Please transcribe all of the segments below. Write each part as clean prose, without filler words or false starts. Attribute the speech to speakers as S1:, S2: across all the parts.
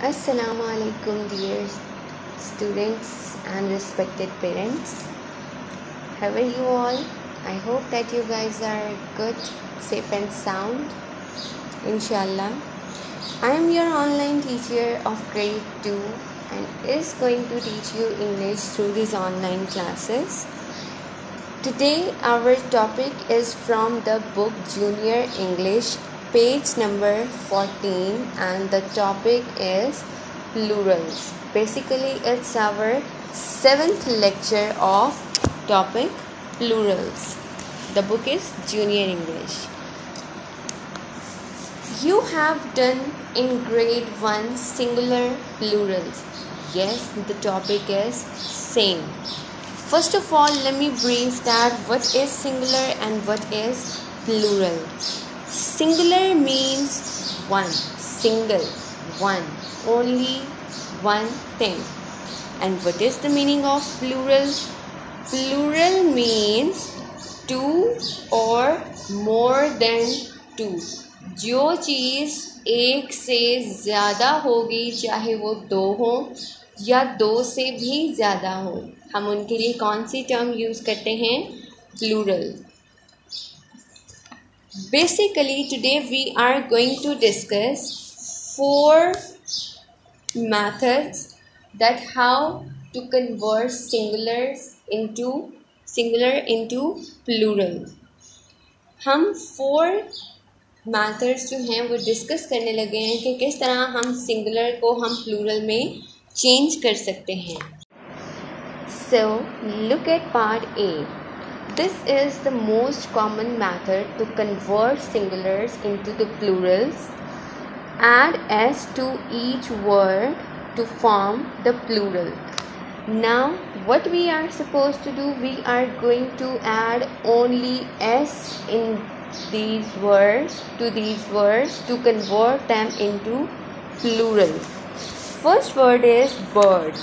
S1: Assalamu alaikum, dear students and respected parents. How are you all? I hope that you guys are good, safe and sound. Inshallah. I am your online teacher of grade 2 and is going to teach you English through these online classes. Today our topic is from the book Junior English, page number 14, and the topic is plurals. Basically it's our 7th lecture of topic plurals. The book is Junior English. You have done in grade 1 singular plurals. Yes, the topic is same. First of all, let me brief that what is singular and what is plural. Singular means one, single, one, only one thing. And what is the meaning of plural? Plural means two or more than two. जो चीज़ एक से ज़्यादा होगी, चाहे वो दो हो या दो से भी ज़्यादा हो, हम उनके लिए कौन सी टर्म यूज़ करते हैं? Plural. Basically today we are going to discuss 4 methods that how to convert singular into plural. हम 4 मेथड्स जो हैं वो डिस्कस करने लगे हैं कि किस तरह हम सिंगुलर को हम प्लूरल में चेंज कर सकते हैं. So look at part A. This is the most common method to convert singulars into the plurals. Add s to each word to form the plural. Now what we are supposed to do, we are going to add only s in these words to convert them into plural. First word is bird.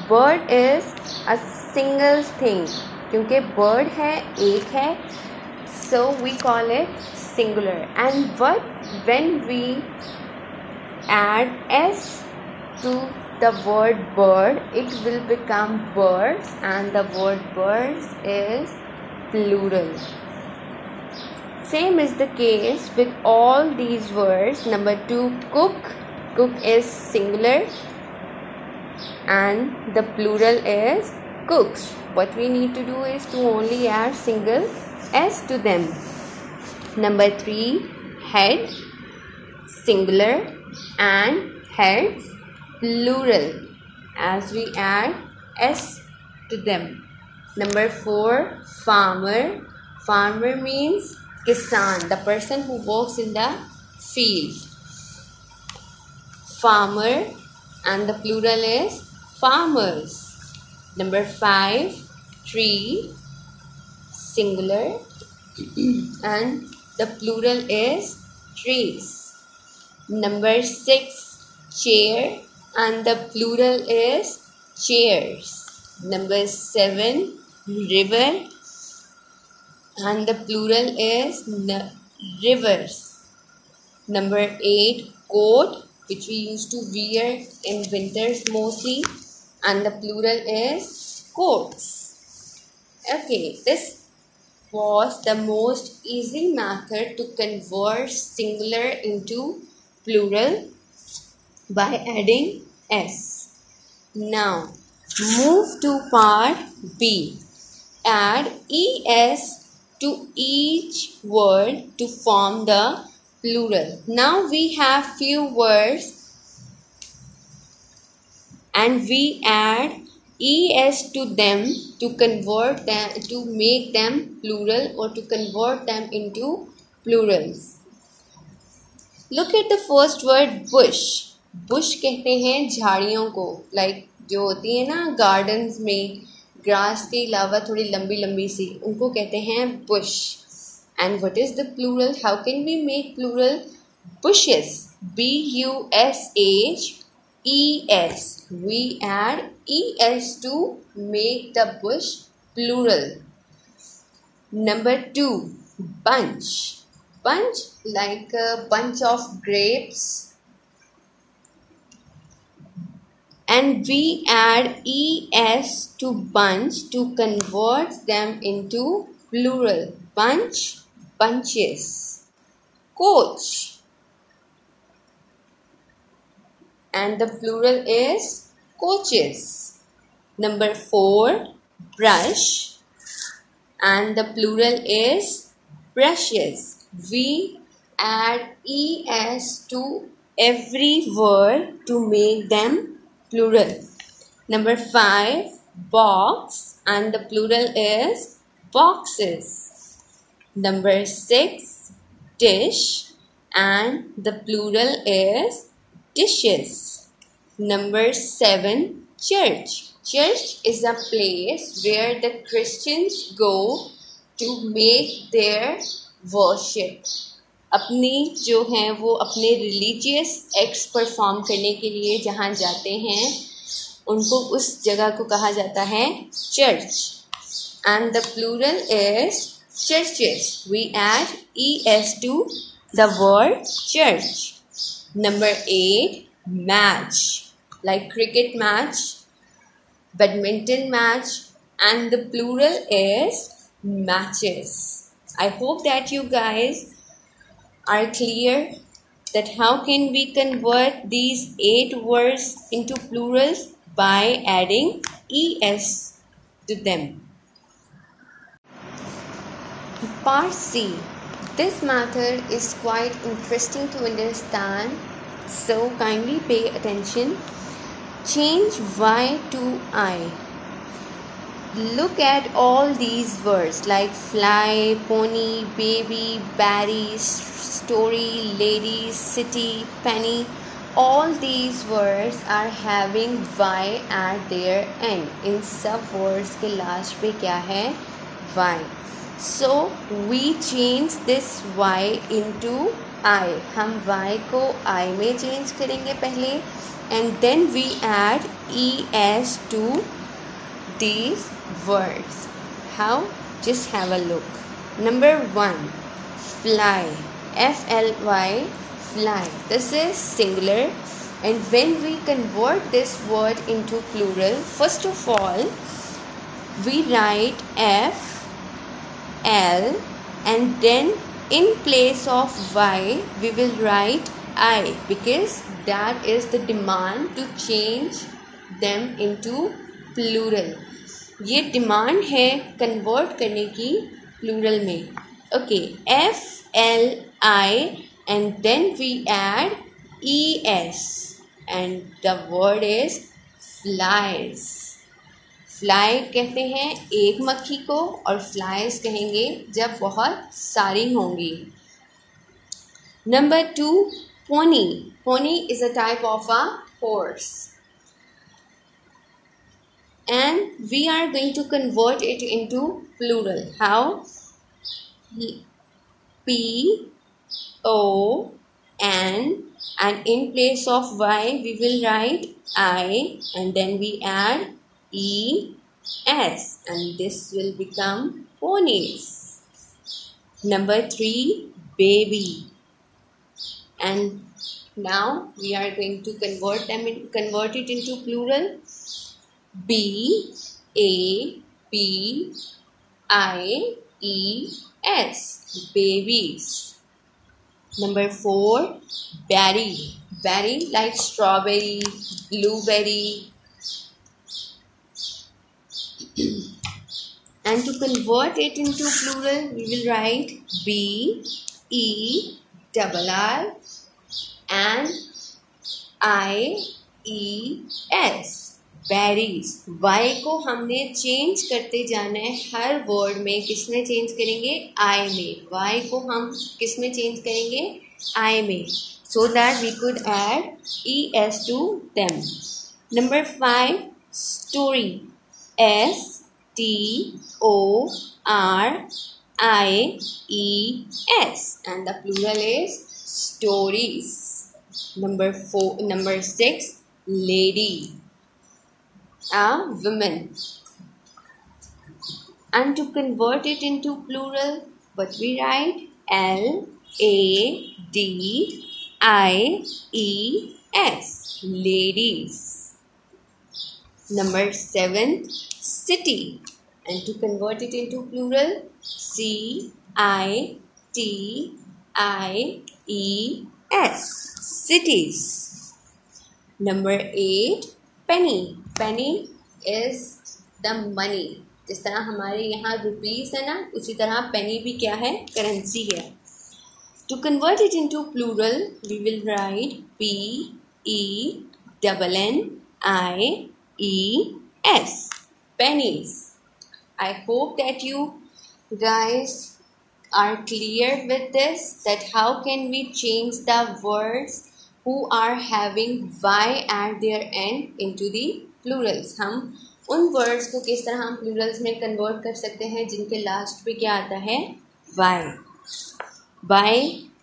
S1: Bird is a single thing. क्योंकि bird है, एक है, so we call it singular. And when we add s to the word bird, it will become birds, and the word birds is plural. Same is the case with all these words. Number 2, cook. Cook is singular and the plural is cooks. What we need to do is to only add single s to them. Number 3, head, singular, and heads, plural, as we add s to them. Number 4, farmer. Farmer means kisan, the person who works in the field. Farmer, and the plural is farmers. Number 5, tree, singular, and the plural is trees. Number 6, chair, and the plural is chairs. Number 7, river, and the plural is rivers. Number 8, coat, which we used to wear in winters mostly, and the plural is coats. Okay, this was the most easy method to convert singular into plural by adding s. Now move to part B. Add es to each word to form the plural. Now we have few words and we add es to them to convert them, to make them plural or to convert them into plurals. Look at the first word, bush. Bush कहते हैं झाड़ियों को, like जो होती है ना gardens में, grass के अलावा थोड़ी लंबी लंबी सी, उनको कहते हैं bush. And what is the plural? How can we make plural? Bushes. bushes. We add es to make the bush plural. Number 2, bunch. Bunch, like a bunch of grapes. and we add es to bunch to convert them into plural. Bunch, bunches. Coach, and the plural is coaches. Number 4, brush, and the plural is brushes. We add es to every word to make them plural. Number 5, box, and the plural is boxes. Number 6, dish, and the plural is dishes. Number 7, church. Church is a place where the Christians go to make their worship. अपनी जो हैं वो अपने religious acts perform करने के लिए जहाँ जाते हैं उनको उस जगह को कहा जाता है church. And the plural is churches. We add es to the word church. Number 8, match, like cricket match, badminton match, and the plural is matches. I hope that you guys are clear that how can we convert these 8 words into plurals by adding es to them. Part C. This method is quite interesting to understand, so kindly pay attention. Change Y to I. Look at all these words like fly, pony, baby, berry, story, lady, city, penny. All these words are having Y at their end. इन सब words के last पे क्या है? Y. So we change this Y into I. हम Y को I में change करेंगे पहले, and then we add es to these words. How? Just have a look. Number 1, fly. Fly, fly. This is singular, and when we convert this word into plural, first of all we write F L, and then in place of Y we will write I, because that is the demand to change them into plural. ये demand है convert करने की plural में. Okay, F L I, and then we add es, and the word is flies. Fly कहते हैं एक मक्खी को, और फ्लाइज कहेंगे जब बहुत सारी होंगी. Number 2, pony. Pony is a type of a horse, and we are going to convert it into plural. How? P O N, and in place of Y we will write I, and then we add es, and this will become ponies. Number 3, baby, and now we are going to convert it into plural. B A B I E S, babies. Number 4, berry. Berry like strawberry, blueberry. And to convert it into plural, we will write B E R and I E S, berries. Y को हमने change करते जाना है हर word में. किस में change करेंगे? I में. Y को हम किस में चेंज करेंगे? I में, so that we could add es to them. Number 5, story. S T O R I E S, and the plural is stories. Number 6, lady, a woman. And to convert it into plural, what we write? L A D I E S, ladies. Number 7, city. And to convert it into plural, CITIES, cities. Number 8, penny. Penny is the money. जिस तरह हमारे यहाँ rupees है ना, उसी तरह पेनी भी क्या है, करेंसी है. To convert it into plural, we will write PENNIES, pennies. I hope that you guys are clear with this, that how can we change the words who are having y at their end into the plurals. हम उन words को किस तरह हम Plurals में convert कर सकते हैं जिनके लास्ट पे क्या आता है, y. By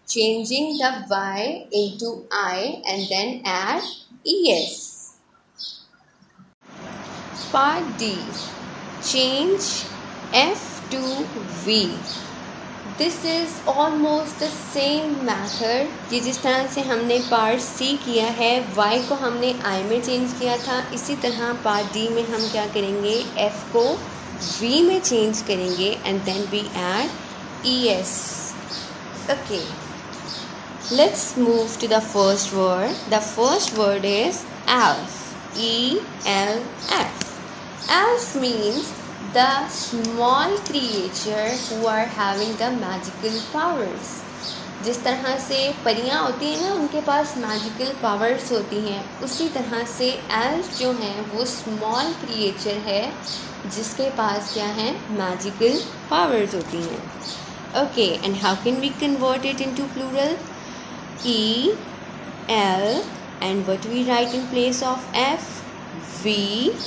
S1: changing the y into I and then add es. Part D. Change F to V. This is almost the same method. कि जिस तरह से हमने पार्ट C किया है, y को हमने I में चेंज किया था, इसी तरह पार्ट D में हम क्या करेंगे, F को V में चेंज करेंगे and then we add es. Okay, let's move to the first word. The first word is elf. ELF. Elf means the small creature who are having the magical powers. जिस तरह से परियां होती हैं ना, उनके पास मैजिकल पावर्स होती हैं, उसी तरह से एल्फ जो हैं वो स्मॉल क्रिएचर है जिसके पास क्या है, मैजिकल पावर्स होती हैं. Okay, and how can we convert it into plural? EL, and what we write in place of F? VES,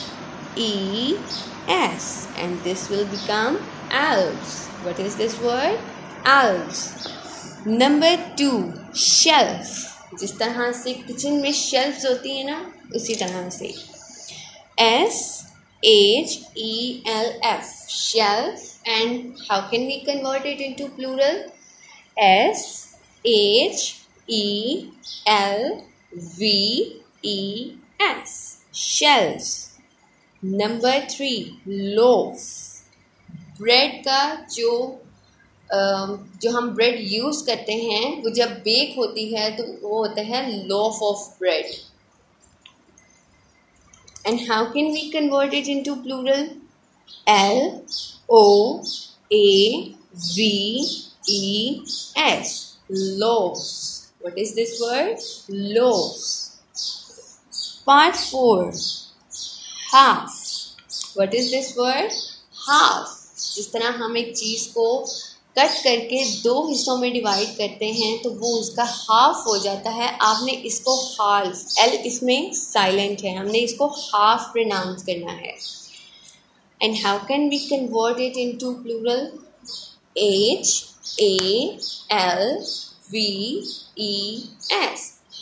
S1: and this will become elves. What is this word? Elves. Number 2, shelf. जिस तरह से kitchen में shelves होती है ना, उसी तरह से SHELF, shelf. And how can we convert it into plural? SHELVES, shelves. Number 3, loaf. Bread का जो हम ब्रेड यूज़ करते हैं, वो जब बेक होती है तो वो होता है loaf of bread. And how can we convert it into plural? LOAVES, loaves. What is this word? Loaves. Part 4, half. What is this word? Half. जिस तरह हम एक चीज़ को कट करके 2 हिस्सों में डिवाइड करते हैं तो वो उसका हाफ हो जाता है. आपने इसको हाफ, एल इसमें साइलेंट है, हमने इसको हाफ प्रोनाउंस करना है. And how can we convert it into plural? HALVES,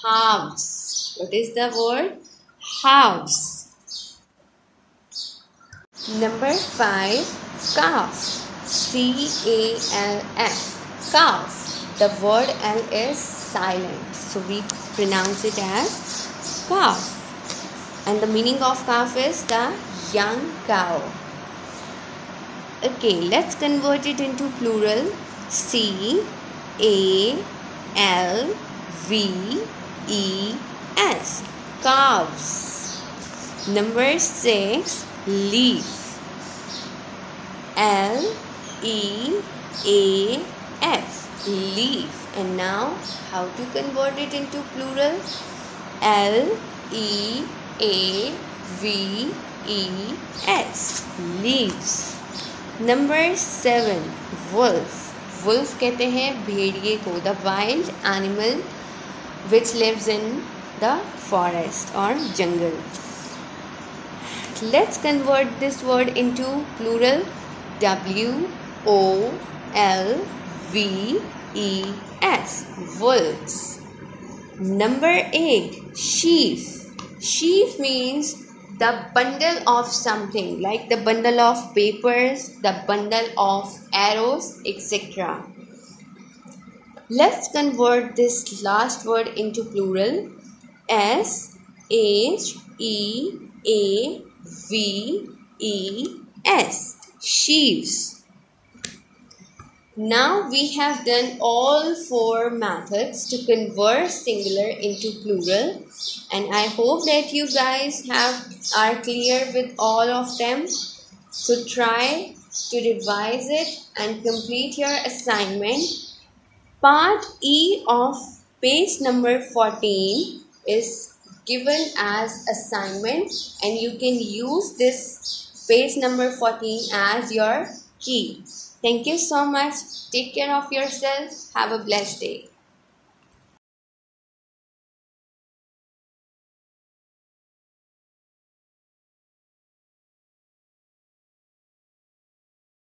S1: halves. What is the word? Halves. Number 5, calf. CALF, calf. The word L is silent, so we pronounce it as calf. And the meaning of calf is the young cow. Okay, let's convert it into plural. CALVES, calves. Number 6, leaf. LEAF, leaf. And now how to convert it into plural? LEAVES, leaves. Number 7, wolf. Wolf कहते हैं भेड़िए को, the wild animal which lives in the forest or jungle. Let's convert this word into plural. WOLVES, wolves. Number 8, sheaf. Sheaf means the bundle of something, like the bundle of papers, the bundle of arrows, etc. Let's convert this last word into plural. SHEAF, V-E-S, sheaves. Now we have done all 4 methods to convert singular into plural, and I hope that you guys are clear with all of them. So try to revise it and complete your assignment. Part E of page number 14 is given as assignment, and you can use this page number 14 as your key. Thank you so much. Take care of yourself. Have a blessed day.